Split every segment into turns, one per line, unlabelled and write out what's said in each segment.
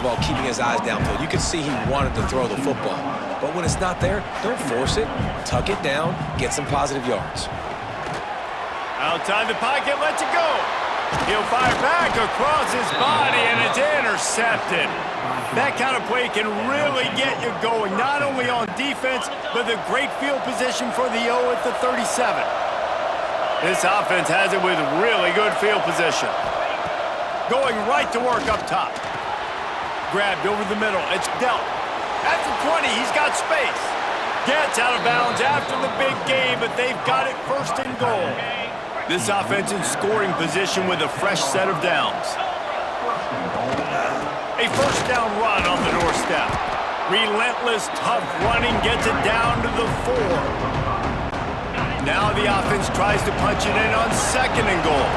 of all, keeping his eyes downfield. You can see he wanted to throw the football. But when it's not there, don't force it. Tuck it down, get some positive yards.
Outside the pocket, lets it go. He'll fire back across his body, and it's intercepted. That kind of play can really get you going, not only on defense, but the great field position for the O at the 37. This offense has it with really good field position. Going right to work up top. Grabbed over the middle. It's dealt. At the 20, he's got space. Gets out of bounds after the big game, but they've got it first and goal. This offense in scoring position with a fresh set of downs. A first down run on the doorstep. Relentless, tough running gets it down to the 4. Now the offense tries to punch it in on second and goal.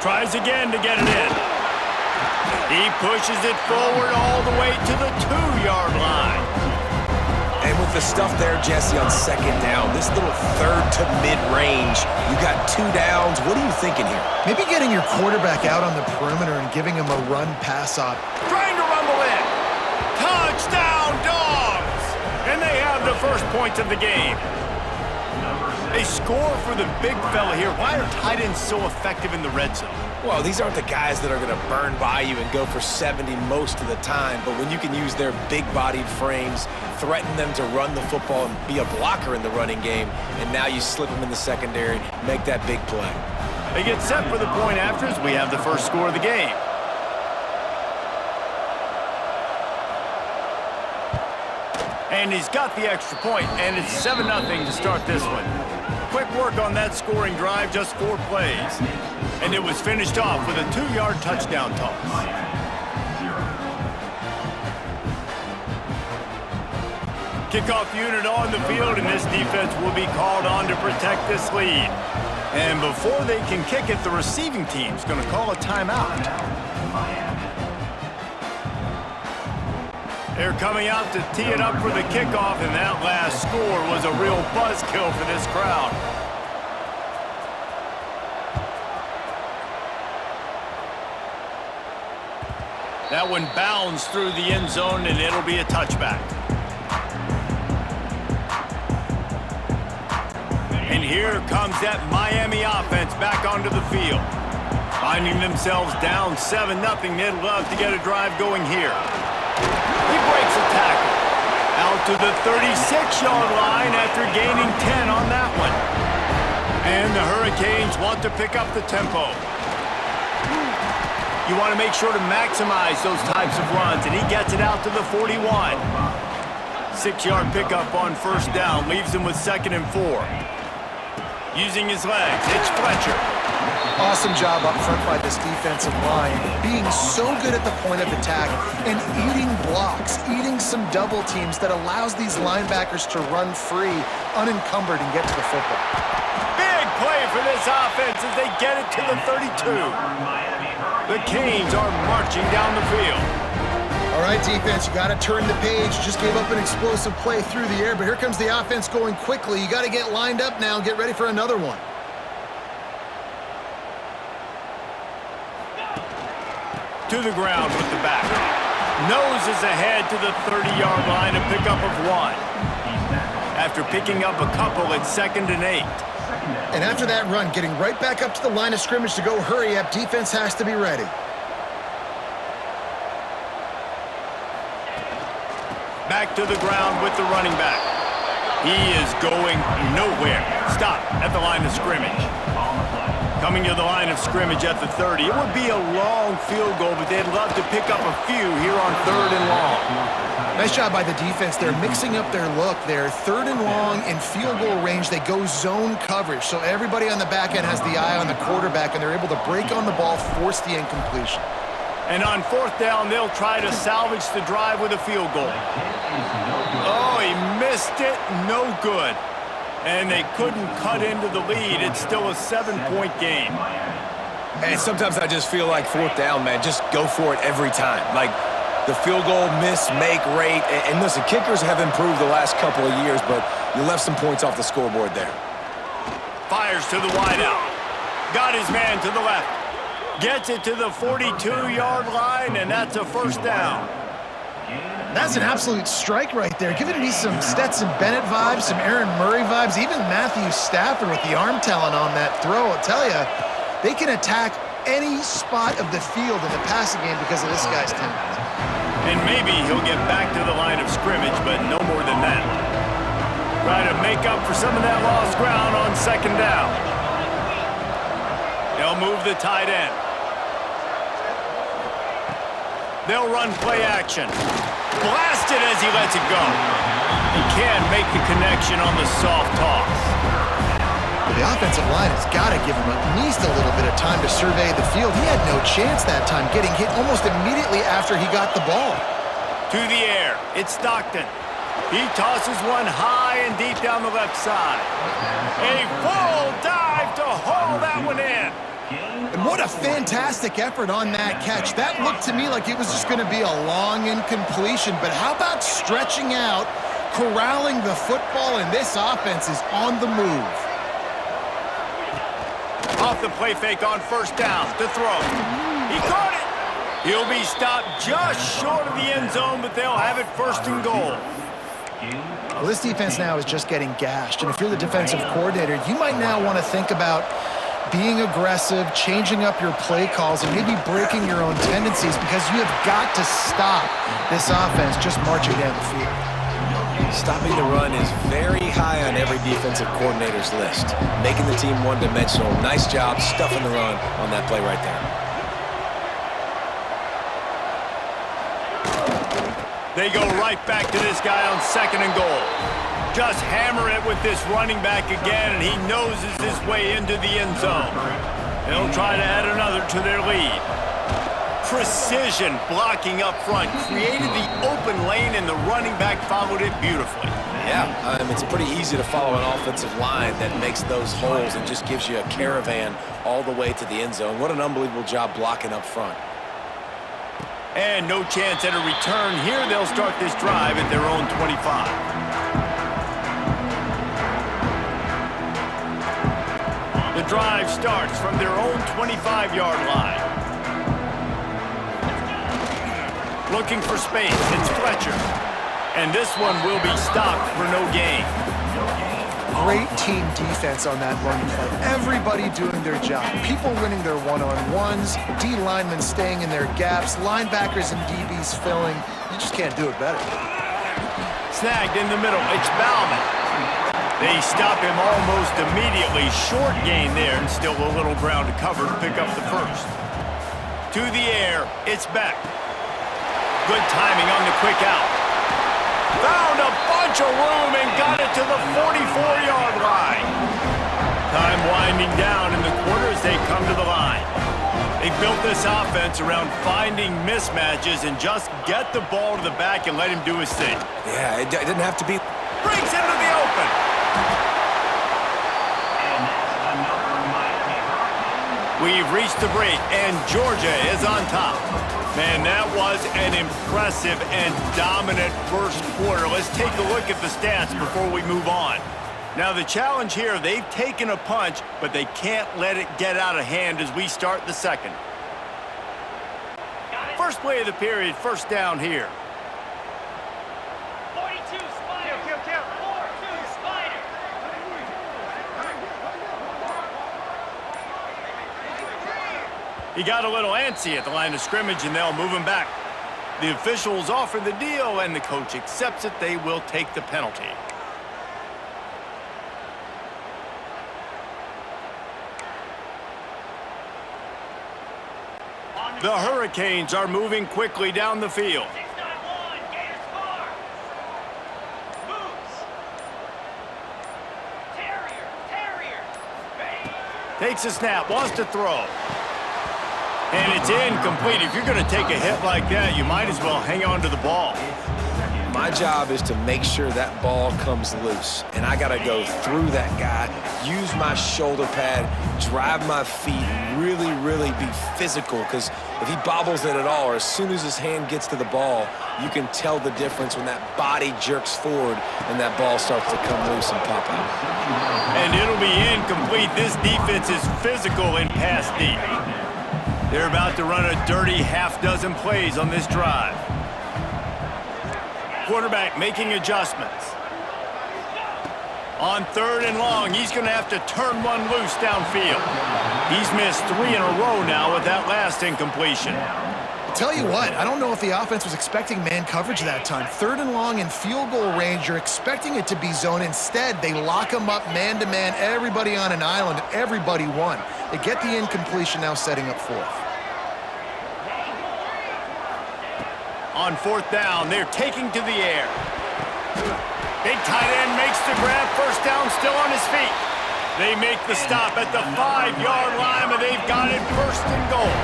Tries again to get it in. He pushes it forward all the way to the 2-yard line.
And with the stuff there, Jesse, on second down, this little third to mid-range, you got 2 downs. What are you thinking here?
Maybe getting your quarterback out on the perimeter and giving him a run-pass op.
Trying to rumble in. Touchdown, Dogs! And they have the first points of the game. They score for the big fella here. Why are tight ends so effective in the red zone?
Well, these aren't the guys that are going to burn by you and go for 70 most of the time, but when you can use their big-bodied frames, threaten them to run the football and be a blocker in the running game, and now you slip them in the secondary, make that big play.
They get set for the point after as we have the first score of the game. And he's got the extra point, and it's 7-0 to start this one. Quick work on that scoring drive, just 4 plays. And it was finished off with a 2-yard touchdown toss. Kickoff unit on the field, and this defense will be called on to protect this lead. And before they can kick it, the receiving team's going to call a timeout. They're coming out to tee it up for the kickoff, and that last score was a real buzzkill for this crowd. That one bounds through the end zone, and it'll be a touchback. And here comes that Miami offense back onto the field. Finding themselves down 7-0, they'd love to get a drive going here. He breaks a tackle. Out to the 36-yard line after gaining 10 on that one. And the Hurricanes want to pick up the tempo. You want to make sure to maximize those types of runs, and he gets it out to the 41. 6-yard pickup on first down leaves him with 2nd and 4. Using his legs, it's Fletcher.
Awesome job up front by this defensive line, being so good at the point of attack and eating blocks, eating some double teams that allows these linebackers to run free, unencumbered, and get to the football.
Big play for this offense as they get it to the 32. The Canes are marching down the field.
All right, defense, you got to turn the page. Just gave up an explosive play through the air, but here comes the offense going quickly. You got to get lined up now and get ready for another one.
To the ground with the back. Noses ahead to the 30-yard line, a pickup of 1. After picking up a couple, it's 2nd and 8.
And after that run, getting right back up to the line of scrimmage to go hurry up, defense has to be ready.
Back to the ground with the running back. He is going nowhere. Stop at the line of scrimmage. Coming to the line of scrimmage at the 30. It would be a long field goal, but they'd love to pick up a few here on 3rd and long.
Nice job by the defense. They're mixing up their look. They're 3rd and long in field goal range. They go zone coverage, so everybody on the back end has the eye on the quarterback, and they're able to break on the ball, force the incompletion.
And on 4th down, they'll try to salvage the drive with a field goal. Oh, he missed it. No good. And they couldn't cut into the lead. It's still a 7-point game.
And sometimes I just feel like 4th down, man, just go for it every time. Like the field goal miss, make rate. And listen, kickers have improved the last couple of years, but you left some points off the scoreboard there.
Fires to the wideout. Got his man to the left. Gets it to the 42-yard line, and that's a first down.
That's an absolute strike right there. Giving me some Stetson Bennett vibes, some Aaron Murray vibes, even Matthew Stafford with the arm talent on that throw. I'll tell you, they can attack any spot of the field in the passing game because of this guy's talent.
And maybe he'll get back to the line of scrimmage, but no more than that. Try to make up for some of that lost ground on second down. They'll move the tight end. They'll run play action. Blasted as he lets it go. He can make the connection on the soft toss.
The offensive line has got to give him at least a little bit of time to survey the field. He had no chance that time, getting hit almost immediately after he got the ball.
To the air, it's Stockton. He tosses one high and deep down the left side. A full dive to haul that one in.
And what a fantastic effort on that catch. That looked to me like it was just going to be a long incompletion, but how about stretching out, corralling the football, and this offense is on the move.
Off the play fake on first down to throw. He caught it. He'll be stopped just short of the end zone, but they'll have it first and goal.
Well, this defense now is just getting gashed, and if you're the defensive coordinator, you might now want to think about being aggressive, changing up your play calls, and maybe breaking your own tendencies because you have got to stop this offense just marching down the field.
Stopping the run is very high on every defensive coordinator's list. Making the team one-dimensional. Nice job stuffing the run on that play right there.
They go right back to this guy on second and goal. Just hammer it with this running back again, and he noses his way into the end zone. They'll try to add another to their lead. Precision blocking up front created the open lane, and the running back followed it beautifully.
Yeah, it's pretty easy to follow an offensive line that makes those holes and just gives you a caravan all the way to the end zone. What an unbelievable job blocking up front.
And no chance at a return here. They'll start this drive at their own 25. The drive starts from their own 25-yard line. Looking for space, it's Fletcher. And this one will be stopped for no gain.
Great team defense on that run play. Everybody doing their job. People winning their one-on-ones, D linemen staying in their gaps, linebackers and DBs filling. You just can't do it better.
Snagged in the middle, it's Bauman. They stop him almost immediately. Short gain there, and still a little ground to cover to pick up the first. To the air, it's Beck. Good timing on the quick out. Found a bunch of room and got it to the 44-yard line. Time winding down in the corner as they come to the line. They built this offense around finding mismatches and just get the ball to the back and let him do his thing.
Yeah, it didn't have to be.
Breaks into the open. We've reached the break, and Georgia is on top. Man, that was an impressive and dominant first quarter. Let's take a look at the stats before we move on. Now, the challenge here, they've taken a punch, but they can't let it get out of hand as we start the second. First play of the period, first down here.
42 Spider. Kill. 4-2 Spider.
He got a little antsy at the line of scrimmage, and they'll move him back. The officials offer the deal, and the coach accepts it. They will take the penalty. The Hurricanes are moving quickly down the field.
691 Gators Farm. Moves. Terrier.
Takes a snap, wants to throw. And it's incomplete. If you're going to take a hit like that, you might as well hang on to the ball.
My job is to make sure that ball comes loose. And I got to go through that guy, use my shoulder pad, drive my feet, really, really be physical. Because if he bobbles it at all, or as soon as his hand gets to the ball, you can tell the difference when that body jerks forward and that ball starts to come loose and pop out.
And it'll be incomplete. This defense is physical and pass deep. They're about to run a dirty half-dozen plays on this drive. Quarterback making adjustments. On 3rd and long, he's going to have to turn one loose downfield. He's missed 3 in a row now with that last incompletion.
Tell you what, I don't know if the offense was expecting man coverage that time. 3rd and long in field goal range, you're expecting it to be zone. Instead, they lock them up man-to-man, everybody on an island, everybody won. They get the incompletion, now setting up 4th.
On 4th down, they're taking to the air. Big tight end makes the grab, 1st down, still on his feet. They make the stop at the 5-yard line, but they've got it 1st and goal.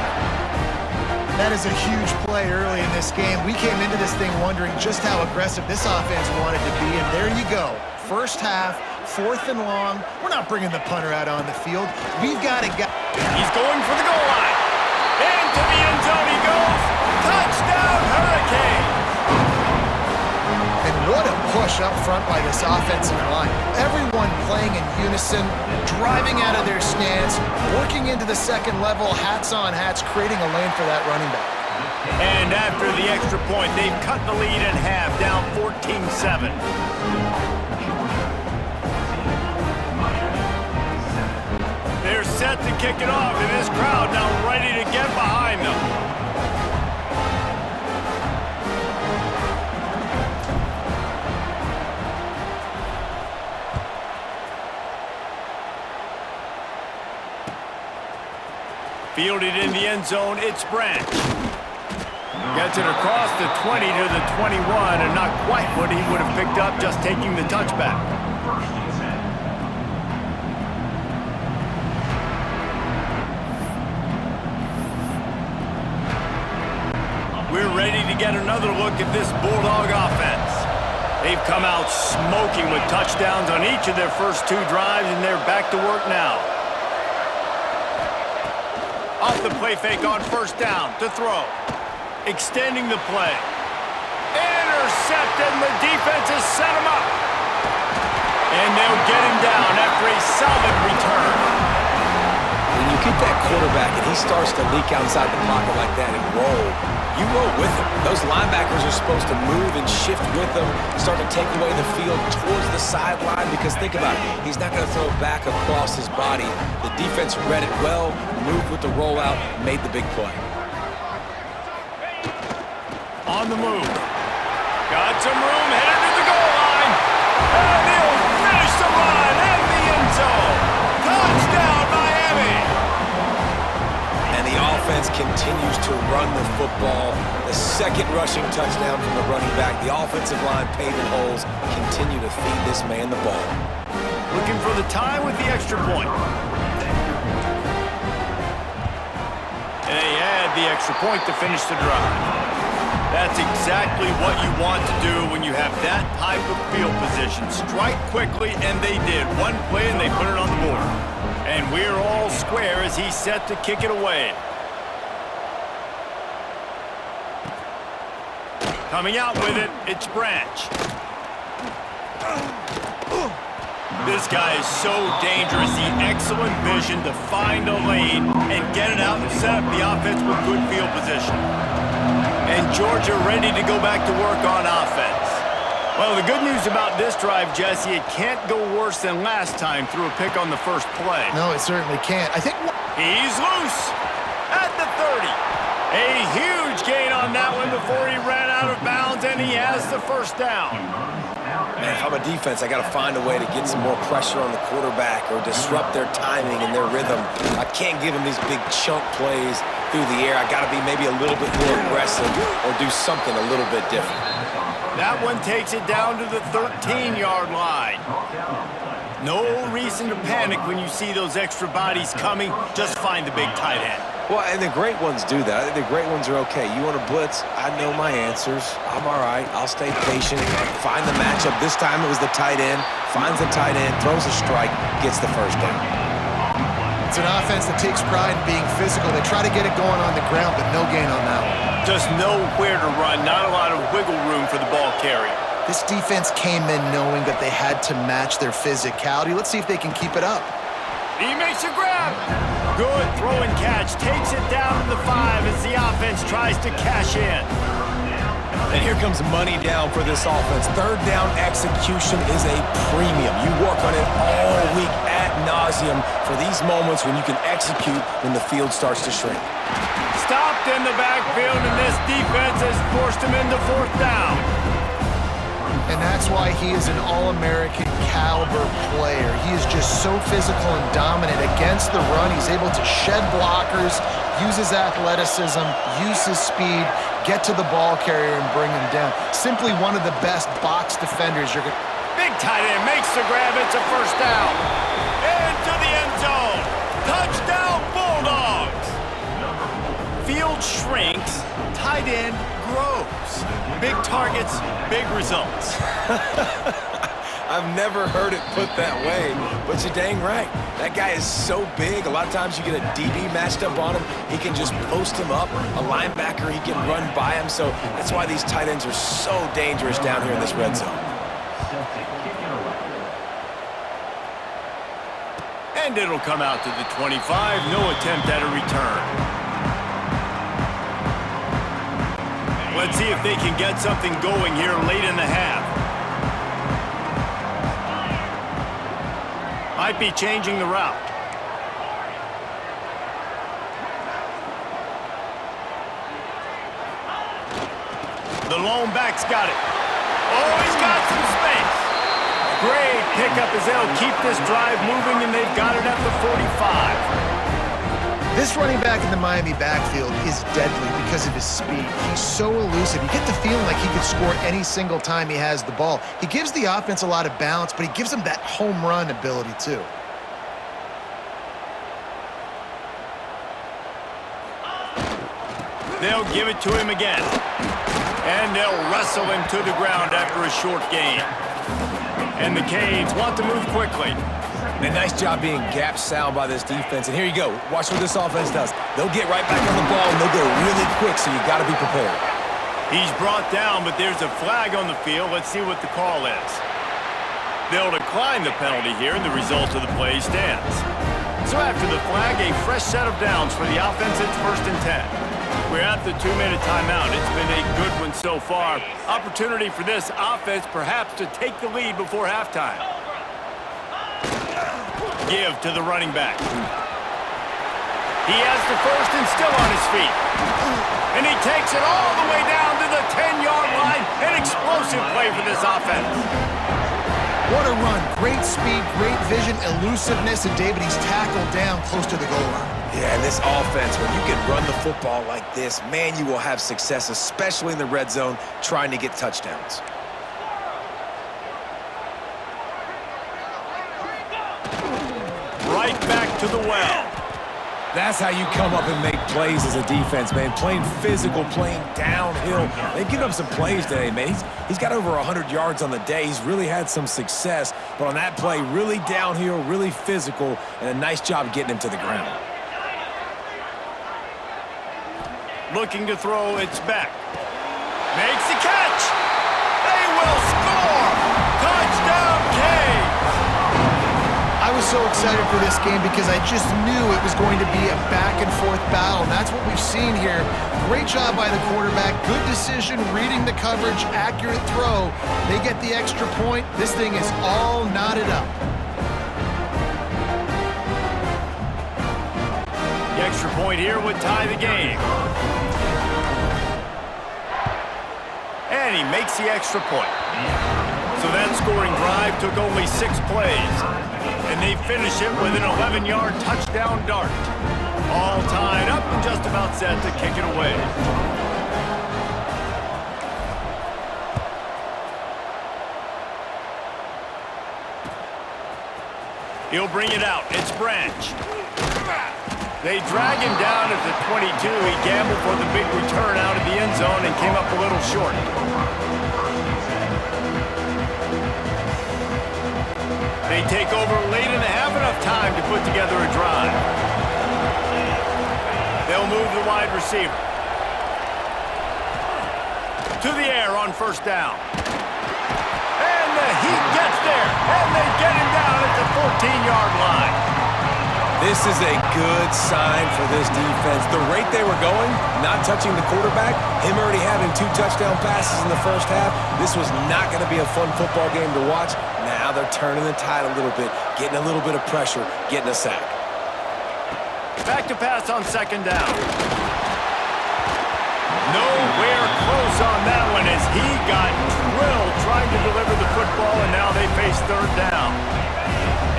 That is a huge play early in this game. We came into this thing wondering just how aggressive this offense wanted to be, and there you go. 1st half, 4th and long. We're not bringing the punter out on the field. We've got a guy.
He's going for the goal line. Into the end zone he goes. Touchdown, Hurricanes!
And what a push up front by this offensive line. Everyone playing in unison, driving out of their stance, working into the 2nd level, hats on hats, creating a lane for that running back.
And after the extra point, they've cut the lead in half, down 14-7. They're set to kick it off, and this crowd now ready to get behind them. Fielded in the end zone, it's Branch. Gets it across the 20 to the 21, and not quite what he would have picked up just taking the touchback. We're ready to get another look at this Bulldog offense. They've come out smoking with touchdowns on each of their first 2 drives, and they're back to work now. Off the play fake on 1st down to throw. Extending the play. Intercepted, and the defense has set him up. And they'll get him down after a solid return.
When you get that quarterback and he starts to leak outside the pocket like that and roll, you roll with him. Those linebackers are supposed to move and shift with him, start to take away the field towards the sideline, because think about it, he's not going to throw back across his body. The defense read it well, moved with the rollout, made the big play.
On the move. Got some room, headed to the goal line. And he'll finish the run in the end zone. Touchdown, Miami!
And the offense continues to run the football. The 2nd rushing touchdown from the running back. The offensive line paving holes. Continue to feed this man the ball.
Looking for the tie with the extra point. And they add the extra point to finish the drive. That's exactly what you want to do when you have that type of field position. Strike quickly, and they did. One play, and they put it on the board. And we're all square as he's set to kick it away. Coming out with it, it's Branch. This guy is so dangerous. The excellent vision to find a lane and get it out and set up the offense with good field position. And Georgia ready to go back to work on offense. Well, the good news about this drive, Jesse, it can't go worse than last time through a pick on the first play.
No, it certainly can't. I think
He's loose at the 30. A huge gain on that one before he ran out of bounds, and he has the 1st down.
Man, if I'm a defense, I got to find a way to get some more pressure on the quarterback or disrupt their timing and their rhythm. I can't give them these big chunk plays through the air. I got to be maybe a little bit more aggressive or do something a little bit different.
That one takes it down to the 13-yard line. No reason to panic when you see those extra bodies coming. Just find the big tight end.
Well, and the great ones do that. I think the great ones are okay. You want to blitz? I know my answers. I'm all right. I'll stay patient. Find the matchup. This time it was the tight end. Finds the tight end, throws a strike, gets the 1st down.
it's an offense that takes pride in being physical. They try to get it going on the ground, but no gain on that one.
Just know where to run. Not a lot of wiggle room for the ball carrier.
This defense came in knowing that they had to match their physicality. Let's see if they can keep it up.
He makes a grab. Good throw and catch. Takes it down to the 5 as the offense tries to cash in.
And here comes money down for this offense. Third down execution is a premium. You work on it all week ad nauseum for these moments when you can execute when the field starts to shrink.
Stopped in the backfield, and this defense has forced him into 4th down.
And that's why he is an All-American caliber player. He is just so physical and dominant against the run. He's able to shed blockers, use his athleticism, use his speed, get to the ball carrier and bring him down. Simply one of the best box defenders you're going to...
Big tight end makes the grab. It's a 1st down. Into the end zone. Touchdown, Bulldogs. Field shrinks. Tight end grows. Big targets, big results.
I've never heard it put that way, but you're dang right. That guy is so big. A lot of times you get a DB matched up on him. He can just post him up. A linebacker, he can run by him. So that's why these tight ends are so dangerous down here in this red zone.
And it'll come out to the 25. No attempt at a return. Let's see if they can get something going here late in the half. Might be changing the route. The lone back's got it. Oh, he's got some space. Great pickup as they'll keep this drive moving, and they've got it at the 45.
This running back in the Miami backfield is deadly because of his speed. He's so elusive. You get the feeling like he could score any single time he has the ball. He gives the offense a lot of balance, but he gives them that home run ability too.
They'll give it to him again. And they'll wrestle him to the ground after a short gain. And the Canes want to move quickly.
And a nice job being gap sound by this defense. And here you go. Watch what this offense does. They'll get right back on the ball, and they'll go really quick, so you got to be prepared.
He's brought down, but there's a flag on the field. Let's see what the call is. They'll decline the penalty here, and the result of the play stands. So after the flag, a fresh set of downs for the offense. It's 1st and 10. We're at the 2-minute timeout. It's been a good one so far. Opportunity for this offense perhaps to take the lead before halftime. Give to the running back. He has the 1st and still on his feet. And he takes it all the way down to the 10-yard line. An explosive play for this offense.
What a run. Great speed, great vision, elusiveness, and David, he's tackled down close to the goal line.
Yeah, and this offense, when you can run the football like this, man, you will have success, especially in the red zone, trying to get touchdowns.
Right back to the well.
That's how you come up and make plays as a defense, man. Playing physical, playing downhill. They've given up some plays today, man. He's got over 100 yards on the day. He's really had some success. But on that play, really downhill, really physical, and a nice job getting him to the ground.
Looking to throw, it's back. Makes the catch. They will score. Touchdown, Canes.
I was so excited for this game because I just knew it was going to be a back-and-forth battle. And that's what we've seen here. Great job by the quarterback. Good decision, reading the coverage, accurate throw. They get the extra point. This thing is all knotted up.
The extra point here would tie the game. And he makes the extra point. So that scoring drive took only 6 plays. And they finish it with an 11-yard touchdown dart. All tied up and just about set to kick it away. He'll bring it out. It's Branch. They drag him down at the 22. He gambled for the big return out of the end zone and came up a little short. They take over late in the half, enough time to put together a drive. They'll move the wide receiver. To the air on 1st down. And the Heat gets there, and they get him down at the 14-yard line.
This is a good sign for this defense. The rate they were going, not touching the quarterback, him already having 2 touchdown passes in the first half, this was not going to be a fun football game to watch. Now they're turning the tide a little bit, getting a little bit of pressure, getting a sack.
Back to pass on second down. Nowhere close on that one as he got drilled trying to deliver the football, and now they face third down.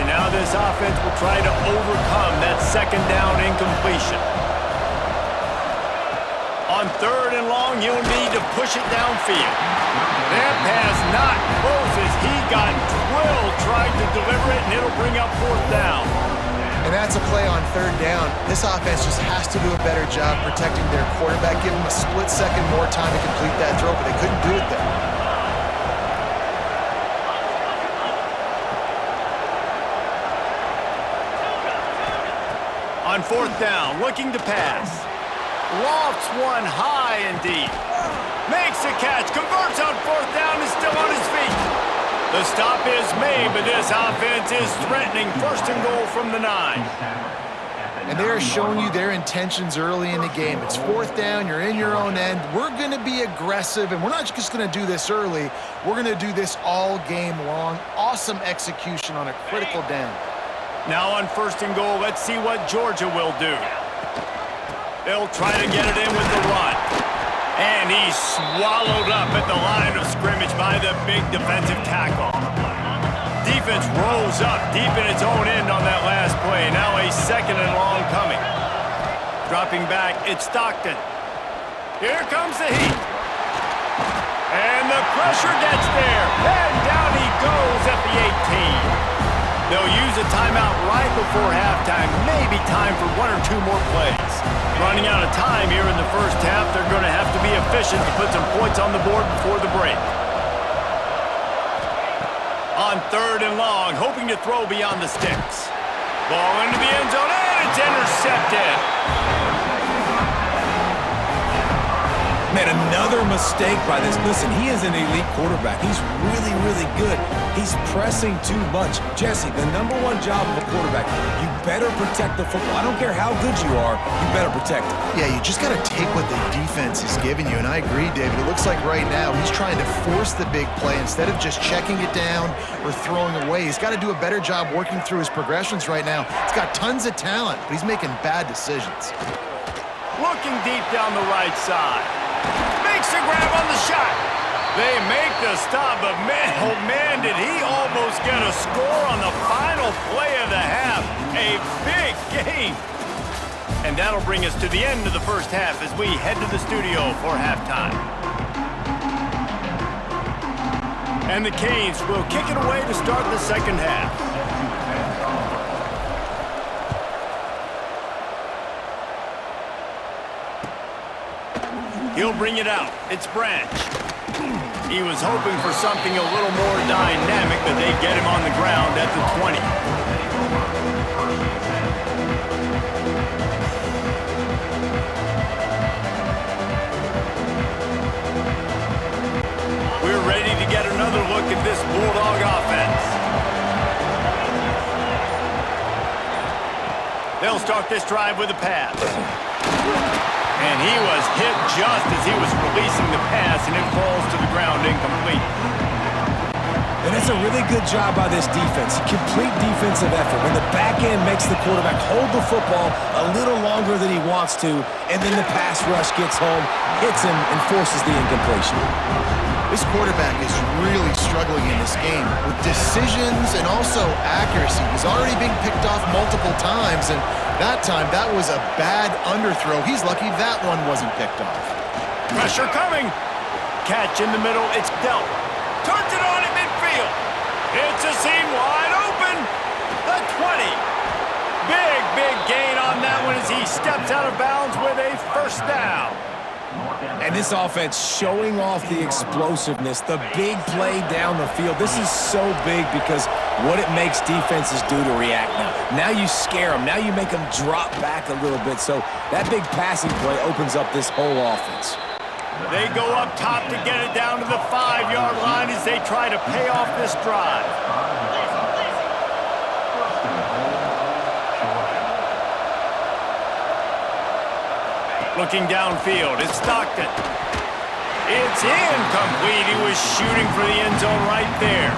And now this offense will try to overcome that second down incompletion. On third and long, you'll need to push it downfield. That pass not close as he got drilled trying to deliver it, and it'll bring up fourth down.
And that's a play on third down. This offense just has to do a better job protecting their quarterback, give him a split second more time to complete that throw, but they couldn't do it there.
On fourth down, looking to pass. Lofts one high and deep. Makes a catch, converts on fourth down, is still on his feet. The stop is made, but this offense is threatening first and goal from the 9.
And they're showing you their intentions early in the game. It's fourth down, you're in your own end. We're going to be aggressive, and we're not just going to do this early. We're going to do this all game long. Awesome execution on a critical down.
Now on first and goal, let's see what Georgia will do. They'll try to get it in with the run. And he's swallowed up at the line of scrimmage by the big defensive tackle. Defense rolls up deep in its own end on that last play. Now a second and long coming. Dropping back, it's Stockton. Here comes the heat. And the pressure gets there. And down he goes at the 18. They'll use a timeout right before halftime. Maybe time for 1 or 2 more plays. Running out of time here in the first half, they're going to have to be efficient to put some points on the board before the break. On third and long, hoping to throw beyond the sticks. Ball into the end zone, and it's intercepted.
Man, another mistake by this. Listen, he is an elite quarterback. He's really, really good. He's pressing too much. Jesse, the number 1 job of a quarterback, you better protect the football. I don't care how good you are, you better protect it.
Yeah, you just got to take what the defense is giving you, and I agree, David. It looks like right now he's trying to force the big play instead of just checking it down or throwing away. He's got to do a better job working through his progressions right now. He's got tons of talent, but he's making bad decisions.
Looking deep down the right side. Makes a grab on the shot. They make the stop, but man, oh man, did he almost get a score on the final play of the half. A big game. And that'll bring us to the end of the first half as we head to the studio for halftime. And the Canes will kick it away to start the second half. He'll bring it out. It's Branch. He was hoping for something a little more dynamic, but they get him on the ground at the 20. We're ready to get another look at this Bulldog offense. They'll start this drive with a pass. And he was hit just as he was releasing the pass, and it falls to the ground incomplete.
And it's a really good job by this defense. Complete defensive effort. When the back end makes the quarterback hold the football a little longer than he wants to, and then the pass rush gets home, hits him, and forces the incompletion.
This quarterback is really struggling in this game with decisions and also accuracy. He's already being picked off multiple times, and that time, that was a bad underthrow. He's lucky that one wasn't picked off.
Pressure coming. Catch in the middle. It's dealt. Turns it on at midfield. It's a seam wide open. The 20. Big gain on that one as he steps out of bounds with a first down.
And this offense showing off the explosiveness, the big play down the field. This is so big because what it makes defenses do to react now. Now you scare them. Now you make them drop back a little bit. So that big passing play opens up this whole offense.
They go up top to get it down to the 5-yard line as they try to pay off this drive. Looking downfield, it's Stockton. It's incomplete. He was shooting for the end zone right there.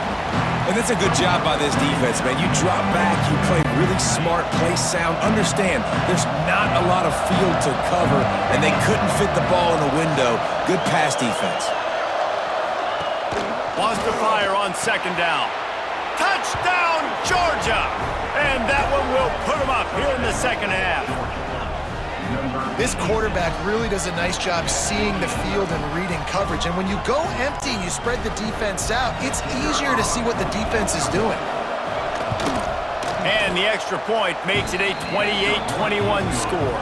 And that's a good job by this defense, man. You drop back, you play really smart, play sound. Understand, there's not a lot of field to cover, and they couldn't fit the ball in the window. Good pass defense.
Wants to fire on second down. Touchdown, Georgia! And that one will put them up here in the second half.
This quarterback really does a nice job seeing the field and reading coverage. And when you go empty and you spread the defense out, it's easier to see what the defense is doing.
And the extra point makes it a 28-21 score.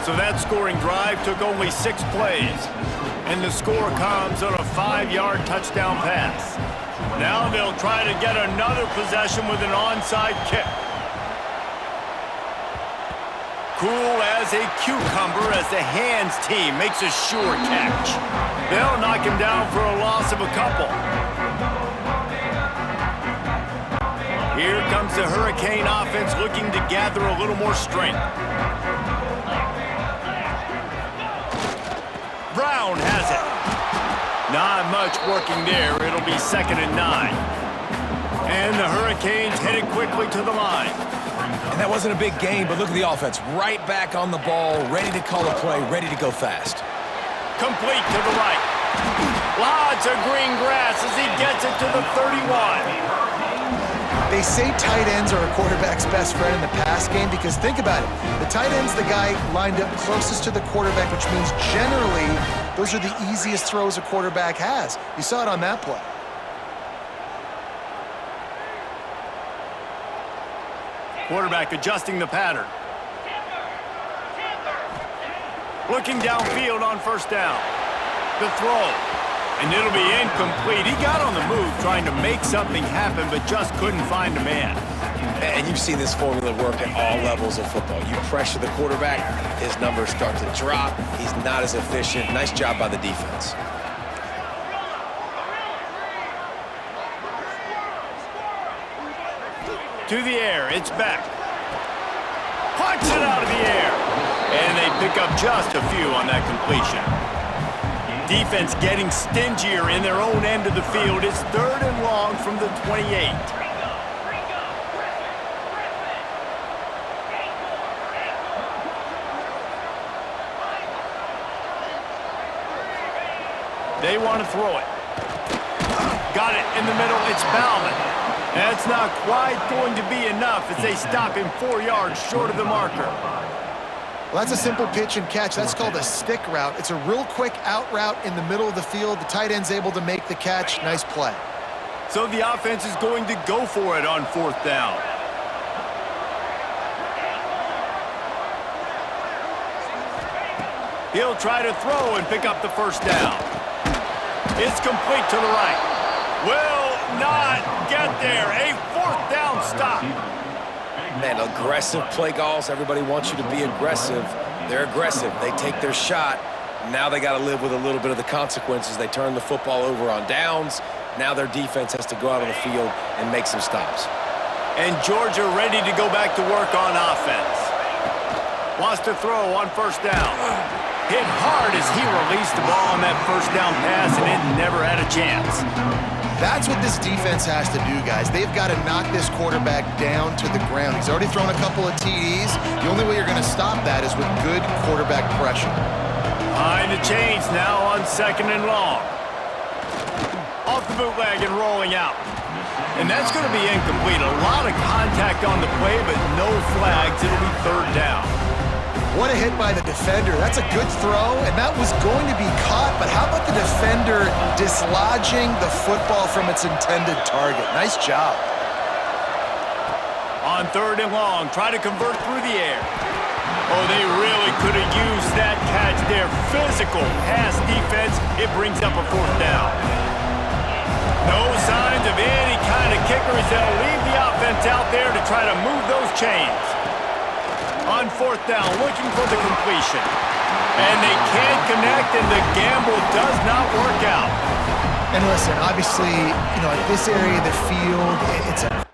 So that scoring drive took only 6 plays. And the score comes on a 5-yard touchdown pass. Now they'll try to get another possession with an onside kick. Cool as a cucumber as the hands team makes a sure catch. They'll knock him down for a loss of a couple. Here comes the Hurricane offense looking to gather a little more strength. Brown has it. Not much working there. It'll be 2nd and 9. And the Hurricanes headed quickly to the line.
And that wasn't a big game, but look at the offense. Right back on the ball, ready to call a play, ready to go fast.
Complete to the right. Lots of green grass as he gets it to the 31.
They say tight ends are a quarterback's best friend in the pass game because think about it. The tight end's the guy lined up closest to the quarterback, which means generally those are the easiest throws a quarterback has. You saw it on that play.
Quarterback adjusting the pattern. Looking downfield on first down. The throw. And it'll be incomplete. He got on the move trying to make something happen, but just couldn't find a man.
And you've seen this formula work at all levels of football. You pressure the quarterback, his numbers start to drop. He's not as efficient. Nice job by the defense.
To the air, it's back. Punch it out of the air. And they pick up just a few on that completion. Defense getting stingier in their own end of the field. It's 3rd and long from the 28. They want to throw it. Got it in the middle. It's Bauman. That's not quite going to be enough as they stop him 4 yards short of the marker.
Well, that's a simple pitch and catch. That's called a stick route. It's a real quick out route in the middle of the field. The tight end's able to make the catch. Nice play.
So the offense is going to go for it on 4th down. He'll try to throw and pick up the first down. It's complete to the right. Will not get there. A 4th down stop.
Man, aggressive play calls. Everybody wants you to be aggressive. They're aggressive. They take their shot. Now they got to live with a little bit of the consequences. They turn the football over on downs. Now their defense has to go out on the field and make some stops.
And Georgia ready to go back to work on offense. Wants to throw on first down. Hit hard as he released the ball on that first down pass, and it never had a chance.
That's what this defense has to do, guys. They've got to knock this quarterback down to the ground. He's already thrown a couple of TDs. The only way you're going to stop that is with good quarterback pressure.
Behind the chains now on 2nd and long. Off the bootleg and rolling out. And that's going to be incomplete. A lot of contact on the play, but no flags. It'll be 3rd down.
What a hit by the defender. That's a good throw, and that was going to be caught, but how about the defender dislodging the football from its intended target? Nice job.
On 3rd and long, try to convert through the air. Oh, they really could have used that catch there. Physical pass defense. It brings up a 4th down. No signs of any kind of kickers. They'll leave the offense out there to try to move those chains. On 4th down, looking for the completion. And they can't connect, and the gamble does not work out.
And listen, obviously, at this area of the field, it's a